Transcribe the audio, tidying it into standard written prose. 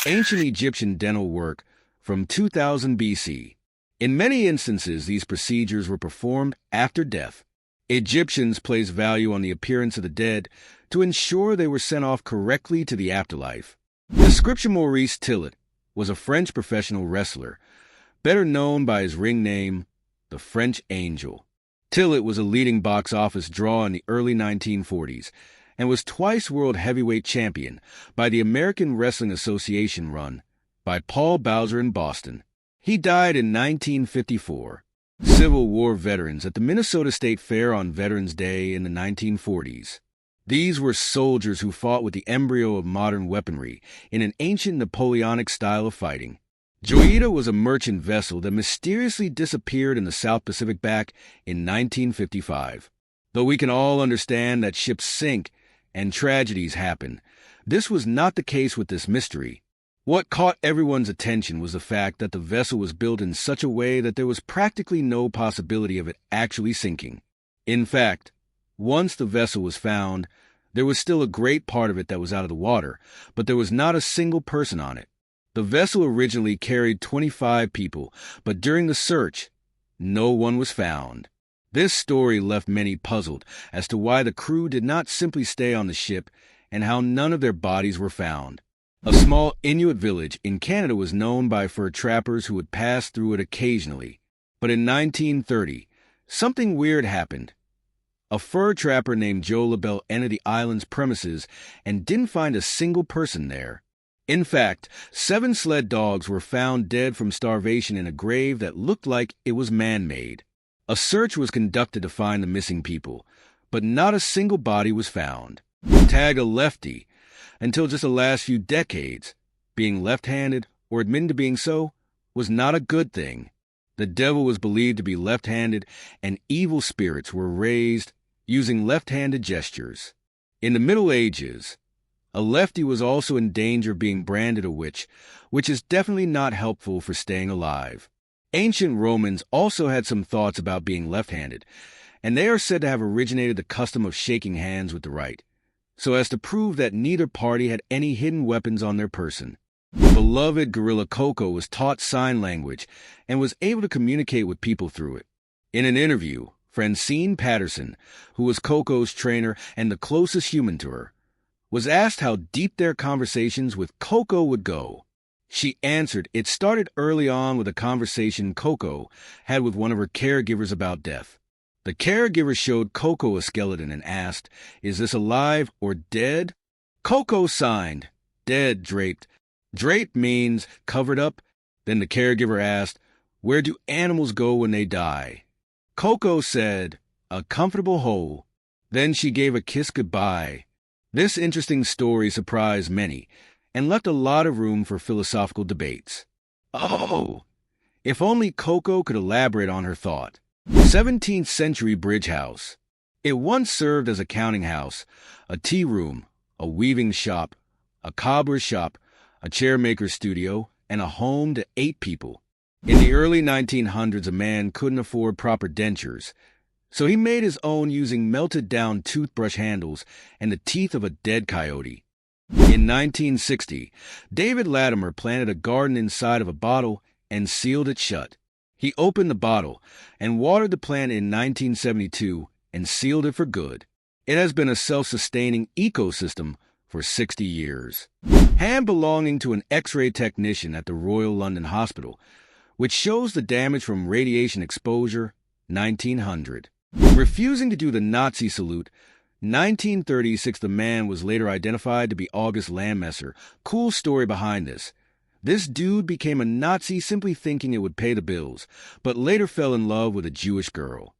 Ancient Egyptian dental work from 2000 BC. In many instances, these procedures were performed after death. Egyptians placed value on the appearance of the dead to ensure they were sent off correctly to the afterlife. The scripture Maurice Tillet was a French professional wrestler, better known by his ring name, the French Angel. Tillet was a leading box office draw in the early 1940s and was twice world heavyweight champion by the American Wrestling Association run by Paul Bowser in Boston. He died in 1954. Civil War veterans at the Minnesota State Fair on Veterans Day in the 1940s. These were soldiers who fought with the embryo of modern weaponry in an ancient Napoleonic style of fighting. Joyita was a merchant vessel that mysteriously disappeared in the South Pacific back in 1955. Though we can all understand that ships sink and tragedies happen, this was not the case with this mystery. What caught everyone's attention was the fact that the vessel was built in such a way that there was practically no possibility of it actually sinking. In fact, once the vessel was found, there was still a great part of it that was out of the water, but there was not a single person on it. The vessel originally carried 25 people, but during the search, no one was found. This story left many puzzled as to why the crew did not simply stay on the ship and how none of their bodies were found. A small Inuit village in Canada was known by fur trappers who would pass through it occasionally. But in 1930, something weird happened. A fur trapper named Joe LaBelle entered the island's premises and didn't find a single person there. In fact, 7 sled dogs were found dead from starvation in a grave that looked like it was man-made. A search was conducted to find the missing people, but not a single body was found. Tag a lefty. Until just the last few decades, being left-handed, or admitting to being so, was not a good thing. The devil was believed to be left-handed, and evil spirits were raised using left-handed gestures. In the Middle Ages, a lefty was also in danger of being branded a witch, which is definitely not helpful for staying alive. Ancient Romans also had some thoughts about being left-handed, and they are said to have originated the custom of shaking hands with the right, so as to prove that neither party had any hidden weapons on their person. The beloved gorilla Coco was taught sign language and was able to communicate with people through it. In an interview, Francine Patterson, who was Coco's trainer and the closest human to her, was asked how deep their conversations with Coco would go. She answered it started early on with a conversation Coco had with one of her caregivers about death. The caregiver showed Coco a skeleton and asked, "Is this alive or dead?" Coco signed, "Dead, draped." Draped means covered up. Then the caregiver asked, "Where do animals go when they die?" Coco said, "A comfortable hole." Then she gave a kiss goodbye. This interesting story surprised many and left a lot of room for philosophical debates. Oh, if only Coco could elaborate on her thought. 17th century bridge house. It once served as a counting house, a tea room, a weaving shop, a cobbler's shop, a chairmaker's studio, and a home to 8 people. In the early 1900s, a man couldn't afford proper dentures, so he made his own using melted-down toothbrush handles and the teeth of a dead coyote. In 1960, David Latimer planted a garden inside of a bottle and sealed it shut. He opened the bottle and watered the plant in 1972 and sealed it for good. It has been a self-sustaining ecosystem for 60 years. Hand belonging to an X-ray technician at the Royal London Hospital, which shows the damage from radiation exposure, 1900. Refusing to do the Nazi salute, 1936, the man was later identified to be August Landmesser. Cool story behind this. This dude became a Nazi simply thinking it would pay the bills, but later fell in love with a Jewish girl.